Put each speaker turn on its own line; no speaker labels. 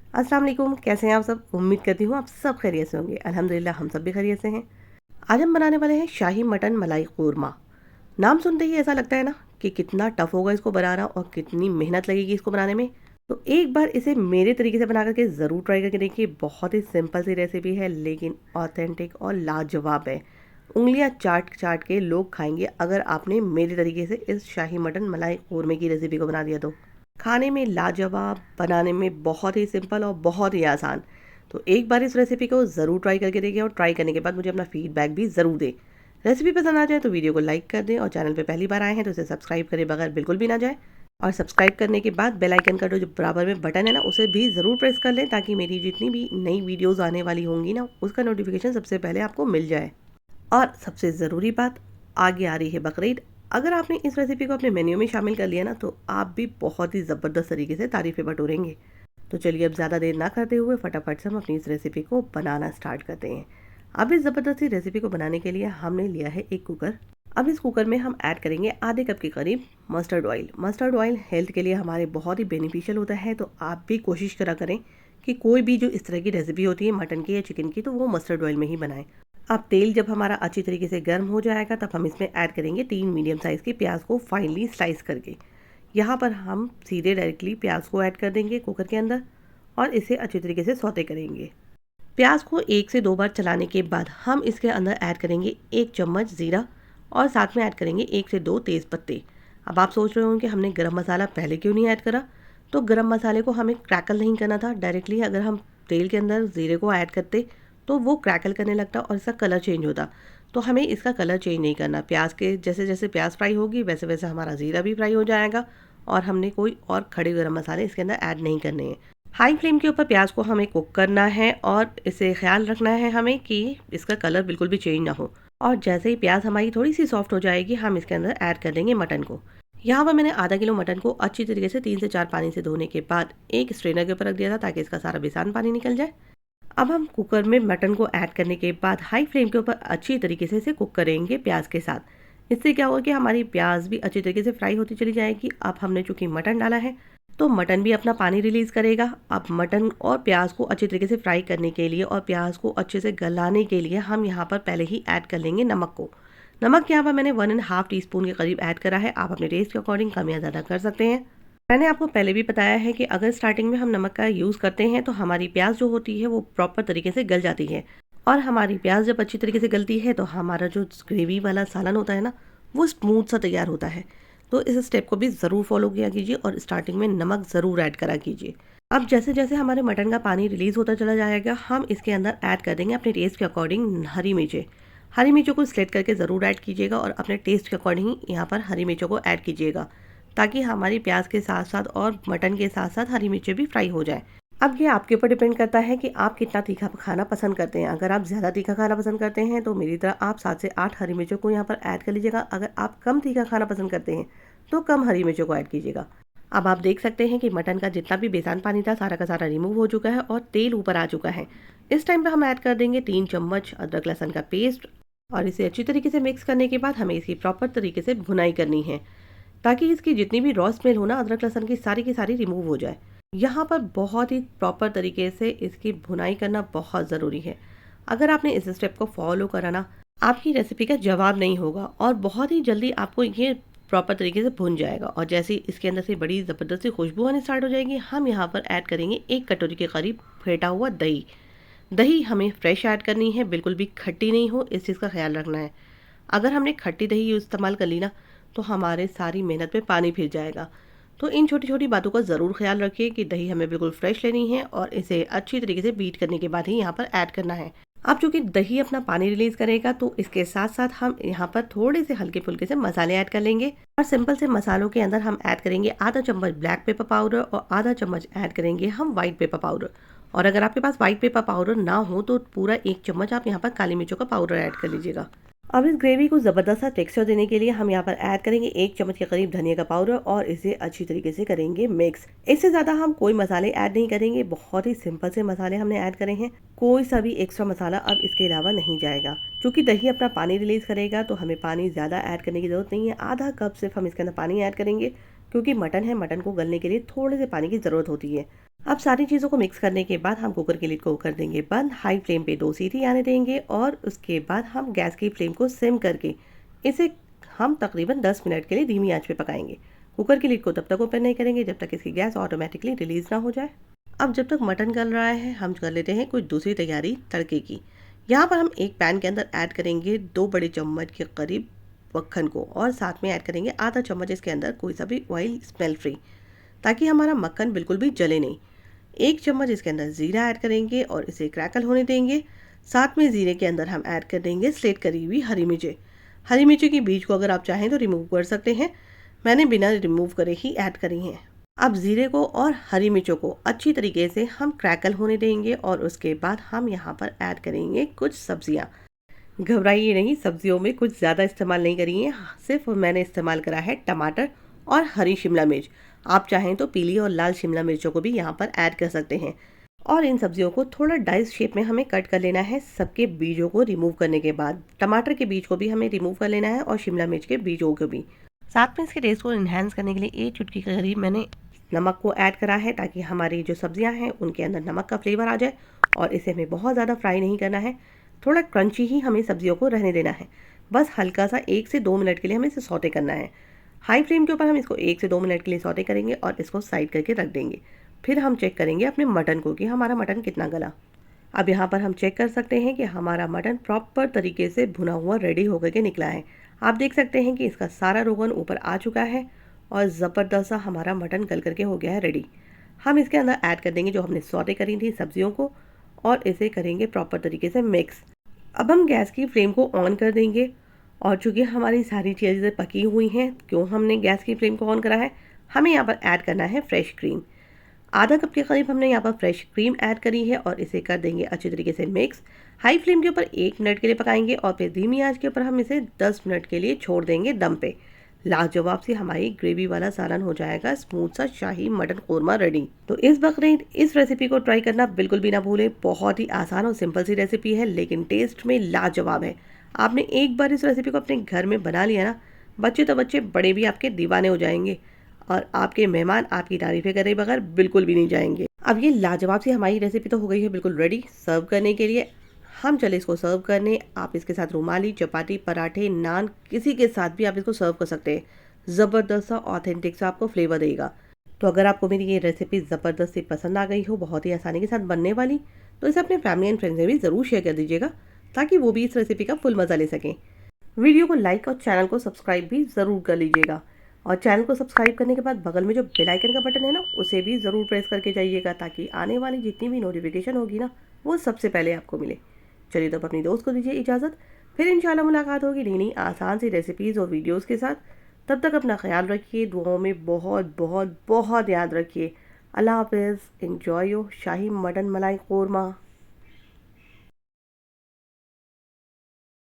अस्सलाम वालेकुम, कैसे हैं आप सब? उम्मीद करती हूँ आप सब खैरियत से होंगे। अल्हम्दुलिल्लाह हम सब भी खैरियत से हैं। आज हम बनाने वाले हैं शाही मटन मलाई कोरमा। नाम सुनते ही ऐसा लगता है ना कि कितना टफ होगा इसको बनाना और कितनी मेहनत लगेगी इसको बनाने में। तो एक बार इसे मेरे तरीके से बना करके ज़रूर ट्राई करके देखिए। बहुत ही सिंपल सी रेसिपी है लेकिन ऑथेंटिक और लाजवाब है। उंगलियां चाट चाट के लोग खाएंगे अगर आपने मेरे तरीके से इस शाही मटन मलाई कोरमे की रेसिपी को बना दिया तो। खाने में लाजवाब, बनाने में बहुत ही सिंपल और बहुत ही आसान। तो एक बार इस रेसिपी को ज़रूर ट्राई करके देखिए और ट्राई करने के बाद मुझे अपना फीडबैक भी ज़रूर दें। रेसिपी पसंद आ जाए तो वीडियो को लाइक कर दें और चैनल पे पहली बार आए हैं तो इसे सब्सक्राइब करे बगैर बिल्कुल भी ना जाए। और सब्सक्राइब करने के बाद बेल आइकन का जो बराबर में बटन है ना उसे भी ज़रूर प्रेस कर लें ताकि मेरी जितनी भी नई वीडियोज़ आने वाली होंगी ना उसका नोटिफिकेशन सबसे पहले आपको मिल जाए। और सबसे ज़रूरी बात, आगे आ रही है बकरीद। अगर आपने इस रेसिपी को अपने मेन्यू में शामिल कर लिया ना तो आप भी बहुत ही ज़बरदस्त तरीके से तारीफ़ें बटोरेंगे। तो चलिए अब ज़्यादा देर ना करते हुए फटाफट से हम अपनी इस रेसिपी को बनाना स्टार्ट करते हैं। अब इस ज़बरदस्ती रेसिपी को बनाने के लिए हमने लिया है एक कुकर। अब इस कुकर में हम ऐड करेंगे आधे कप के करीब mustard oil. Mustard oil health के लिए हमारे बहुत ही बेनिफिशियल होता है, तो आप भी कोशिश करा करें कि कोई भी जो इस तरह की रेसिपी होती है मटन की या चिकन की तो वो मस्टर्ड ऑयल में ही बनाएं। अब तेल जब हमारा अच्छी तरीके से गर्म हो जाएगा तब हम इसमें ऐड करेंगे 3 मीडियम साइज़ की प्याज को फाइनली स्लाइस करके। यहाँ पर हम सीधे डायरेक्टली प्याज को ऐड कर देंगे कुकर के अंदर और इसे अच्छी तरीके से सौते करेंगे। प्याज को 1 से 2 बार चलाने के बाद हम इसके अंदर ऐड करेंगे 1 चम्मच ज़ीरा और साथ में ऐड करेंगे 1 से 2 तेज़ पत्ते। अब आप सोच रहे होंगे कि हमने गरम मसाला पहले क्यों नहीं ऐड करा। तो गरम मसाले को हमें क्रैकल नहीं करना था। डायरेक्टली अगर हम तेल के अंदर ज़ीरे को ऐड करते तो वो क्रैकल करने लगता और इसका कलर चेंज होता। तो हमें इसका कलर चेंज नहीं करना। प्याज के जैसे जैसे प्याज फ्राई होगी वैसे वैसे हमारा ज़ीरा भी फ्राई हो जाएगा और हमने कोई और खड़े गरम मसाले इसके अंदर ऐड नहीं करने हैं। हाई फ्लेम के ऊपर प्याज को हमें कुक करना है और इसे ख्याल रखना है हमें कि इसका कलर बिल्कुल भी चेंज ना हो। और जैसे ही प्याज हमारी थोड़ी सी सॉफ्ट हो जाएगी हम इसके अंदर ऐड कर देंगे मटन को। यहाँ पर मैंने आधा किलो मटन को अच्छी तरीके से 3 से 4 पानी से धोने के बाद एक स्ट्रेनर के ऊपर रख दिया था ताकि इसका सारा बेसान पानी निकल जाए। अब हम कुकर में मटन को ऐड करने के बाद हाई फ्लेम के ऊपर अच्छी तरीके से इसे कुक करेंगे प्याज के साथ। इससे क्या होगा कि हमारी प्याज भी अच्छी तरीके से फ्राई होती चली जाएगी। अब हमने चूंकि मटन डाला है तो मटन भी अपना पानी रिलीज़ करेगा। अब मटन और प्याज को अच्छी तरीके से फ्राई करने के लिए और प्याज को अच्छे से गलाने के लिए हम यहाँ पर पहले ही ऐड कर लेंगे नमक को। नमक यहाँ पर मैंने 1.5 टीस्पून के करीब ऐड करा है। आप अपने टेस्ट के अकॉर्डिंग कम या ज़्यादा कर सकते हैं। मैंने आपको पहले भी बताया है कि अगर स्टार्टिंग में हम नमक का यूज़ करते हैं तो हमारी प्याज जो होती है वो प्रॉपर तरीके से गल जाती है। और हमारी प्याज जब अच्छी तरीके से गलती है तो हमारा जो ग्रेवी वाला सालन होता है ना वो स्मूथ सा तैयार होता है। तो इस स्टेप को भी ज़रूर फॉलो किया कीजिए और स्टार्टिंग में नमक ज़रूर ऐड करा कीजिए। अब जैसे जैसे हमारे मटन का पानी रिलीज़ होता चला जाएगा हम इसके अंदर ऐड कर देंगे अपने टेस्ट के अकॉर्डिंग हरी मिर्चें। हरी मिर्चों को स्लेट करके ज़रूर ऐड कीजिएगा और अपने टेस्ट के अकॉर्डिंग ही यहाँ पर हरी मिर्चों को ऐड कीजिएगा ताकि हमारी प्याज के साथ साथ और मटन के साथ साथ हरी मिर्चें भी फ्राई हो जाए। अब ये आपके ऊपर डिपेंड करता है कि आप कितना तीखा खाना पसंद करते हैं। अगर आप ज़्यादा तीखा खाना पसंद करते हैं तो मेरी तरह आप 7 से 8 हरी मिर्चों को यहाँ पर ऐड कर लीजिएगा। अगर आप कम तीखा खाना पसंद करते हैं तो कम हरी मिर्चों को ऐड कीजिएगा। अब आप देख सकते हैं कि मटन का जितना भी बेसान पानी था सारा का सारा रिमूव हो चुका है और तेल ऊपर आ चुका है। इस टाइम पे हम ऐड कर देंगे 3 चम्मच अदरक लहसुन का पेस्ट और इसे अच्छी तरीके से मिक्स करने के बाद हमें इसकी प्रॉपर तरीके से भुनाई करनी है ताकि इसकी जितनी भी रॉ स्मेल हो ना अदरक लहसुन की सारी रिमूव हो जाए। यहाँ पर बहुत ही प्रॉपर तरीके से इसकी भुनाई करना बहुत ज़रूरी है। अगर आपने इस स्टेप को फॉलो करा ना आपकी रेसिपी का जवाब नहीं होगा और बहुत ही जल्दी आपको ये प्रॉपर तरीके से भुन जाएगा। और जैसे ही इसके अंदर से बड़ी ज़बरदस्त सी खुशबू आनी स्टार्ट हो जाएगी हम यहाँ पर ऐड करेंगे 1 कटोरी के करीब फेंटा हुआ दही। दही हमें फ्रेश ऐड करनी है, बिल्कुल भी खट्टी नहीं हो, इस चीज़ का ख्याल रखना है। अगर हमने खट्टी दही इस्तेमाल कर ली ना तो हमारे सारी मेहनत पे पानी फिर जाएगा। तो इन छोटी छोटी बातों का ज़रूर ख्याल रखिए कि दही हमें बिल्कुल फ्रेश लेनी है और इसे अच्छी तरीके से बीट करने के बाद ही यहाँ पर ऐड करना है। अब चूंकि दही अपना पानी रिलीज करेगा तो इसके साथ साथ हम यहाँ पर थोड़े से हल्के फुल्के से मसाले ऐड कर लेंगे। और सिंपल से मसालों के अंदर हम ऐड करेंगे आधा चम्मच ब्लैक पेपर पाउडर और आधा चम्मच ऐड करेंगे हम व्हाइट पेपर पाउडर। और अगर आपके पास व्हाइट पेपर पाउडर ना हो तो पूरा 1 चम्मच आप यहाँ पर काली मिर्चों का पाउडर ऐड कर लीजिएगा। अब इस ग्रेवी को ज़बरदस्त सा टेक्सचर देने के लिए हम यहाँ पर ऐड करेंगे 1 चम्मच के करीब धनिया का पाउडर और इसे अच्छी तरीके से करेंगे मिक्स। इससे ज़्यादा हम कोई मसाले ऐड नहीं करेंगे, बहुत ही सिंपल से मसाले हमने ऐड करे हैं। कोई सा भी एक्स्ट्रा मसाला अब इसके अलावा नहीं जाएगा। क्योंकि दही अपना पानी रिलीज करेगा तो हमें पानी ज़्यादा ऐड करने की ज़रूरत नहीं है। आधा कप सिर्फ हम इसके अंदर पानी ऐड करेंगे क्योंकि मटन है, मटन को गलने के लिए थोड़े से पानी की ज़रूरत होती है। अब सारी चीज़ों को मिक्स करने के बाद हम कुकर की लिड को कर देंगे बंद, हाई फ्लेम पे 2 सीटी आने देंगे और उसके बाद हम गैस की फ्लेम को सिम करके इसे हम तकरीबन 10 मिनट के लिए धीमी आंच पे पकाएंगे। कुकर की लिड को तब तक ओपन नहीं करेंगे जब तक इसकी गैस ऑटोमेटिकली रिलीज़ ना हो जाए। अब जब तक मटन गल रहा है हम कर लेते हैं कुछ दूसरी तैयारी तड़के की। यहाँ पर हम एक पैन के अंदर ऐड करेंगे 2 बड़े चम्मच के करीब मक्खन को और साथ में ऐड करेंगे आधा चम्मच इसके अंदर कोई सा भी ऑयल स्मेल फ्री, ताकि हमारा मक्खन बिल्कुल भी जले नहीं। 1 चम्मच इसके अंदर ज़ीरा ऐड करेंगे और इसे क्रैकल होने देंगे। साथ में ज़ीरे के अंदर हम ऐड कर देंगे स्लेट करी हुई हरी मिर्चें। हरी मिर्ची की बीज को अगर आप चाहें तो रिमूव कर सकते हैं, मैंने बिना रिमूव करे ही ऐड करी हैं। अब ज़ीरे को और हरी मिर्चों को अच्छी तरीके से हम क्रैकल होने देंगे और उसके बाद हम यहाँ पर ऐड करेंगे कुछ सब्जियाँ। घबराइए नहीं, सब्जियों में कुछ ज़्यादा इस्तेमाल नहीं करिए, सिर्फ मैंने इस्तेमाल करा है टमाटर और हरी शिमला मिर्च। आप चाहें तो पीली और लाल शिमला मिर्चों को भी यहाँ पर ऐड कर सकते हैं। और इन सब्जियों को थोड़ा डाइस शेप में हमें कट कर लेना है। सबके बीजों को रिमूव करने के बाद टमाटर के बीज को भी हमें रिमूव कर लेना है और शिमला मिर्च के बीजों को भी। साथ में इसके टेस्ट को इन्हेंस करने के लिए 1 चुटकी के करीब मैंने नमक को ऐड करा है, ताकि हमारी जो सब्जियां हैं उनके अंदर नमक का फ्लेवर आ जाए। और इसे हमें बहुत ज़्यादा फ्राई नहीं करना है, थोड़ा क्रंची ही हमें सब्जियों को रहने देना है। बस हल्का सा 1 से 2 मिनट के लिए हमें इसे सौते करना है। हाई फ्लेम के ऊपर हम इसको 1 से 2 मिनट के लिए सौते करेंगे और इसको साइड करके रख देंगे। फिर हम चेक करेंगे अपने मटन को कि हमारा मटन कितना गला। अब यहाँ पर हम चेक कर सकते हैं कि हमारा मटन प्रॉपर तरीके से भुना हुआ रेडी होकर के निकला है। आप देख सकते हैं कि इसका सारा रोगन ऊपर आ चुका है और ज़बरदस्त सा हमारा मटन गल करके हो गया है रेडी। हम इसके अंदर ऐड कर देंगे जो हमने सौते करी थी सब्जियों को और इसे करेंगे प्रॉपर तरीके से मिक्स। अब हम गैस की फ्लेम को ऑन कर देंगे और चूँकि हमारी सारी चीज़ें पकी हुई हैं, क्यों हमने गैस की फ्लेम को ऑन करा है, हमें यहाँ पर ऐड करना है फ्रेश क्रीम। आधा कप के करीब हमने यहाँ पर फ्रेश क्रीम ऐड करी है और इसे कर देंगे अच्छी तरीके से मिक्स। हाई फ्लेम के ऊपर 1 मिनट के लिए पकाएंगे और फिर धीमी आंच के ऊपर हम इसे 10 मिनट के लिए छोड़ देंगे दम पे। लाजवाब सी हमारी ग्रेवी वाला सालन हो जाएगा, स्मूथ सा शाही मटन कोरमा रेडी। तो इस बकरीद इस रेसिपी को ट्राई करना बिल्कुल भी ना भूलें। बहुत ही आसान और सिंपल सी रेसिपी है, लेकिन टेस्ट में लाजवाब है। आपने एक बार इस रेसिपी को अपने घर में बना लिया ना, बच्चे तो बच्चे, बड़े भी आपके दीवाने हो जाएंगे और आपके मेहमान आपकी तारीफें करे बगैर बिल्कुल भी नहीं जाएंगे। अब ये लाजवाब सी हमारी रेसिपी तो हो गई है बिल्कुल रेडी सर्व करने के लिए। हम चले इसको सर्व करने। आप इसके साथ रुमाली, चपाती, पराठे, नान, किसी के साथ भी आप इसको सर्व कर सकते हैं। ज़बरदस्त सा ऑथेंटिक सा आपको फ्लेवर देगा। तो अगर आपको मेरी ये रेसिपी ज़बरदस्त सी पसंद आ गई हो, बहुत ही आसानी के साथ बनने वाली, तो इसे अपने फैमिली एंड फ्रेंड्स में भी ज़रूर शेयर कर दीजिएगा, ताकि वो भी इस रेसिपी का फुल मज़ा ले सकें। वीडियो को लाइक और चैनल को सब्सक्राइब भी ज़रूर कर लीजिएगा। और चैनल को सब्सक्राइब करने के बाद बगल में जो बेल आइकन का बटन है ना, उसे भी ज़रूर प्रेस करके जाइएगा, ताकि आने वाली जितनी भी नोटिफिकेशन होगी ना, वो सबसे पहले आपको मिले। चलिए तब अपनी दोस्त को दीजिए इजाज़त, फिर इंशाल्लाह मुलाकात होगी नई नई आसान सी रेसिपीज़ और वीडियोज़ के साथ। तब तक अपना ख्याल रखिए, दुआओं में बहुत बहुत बहुत याद रखिए। अल्लाह हाफ़िज़। एंजॉय योर शाही मटन मलाई कोरमा।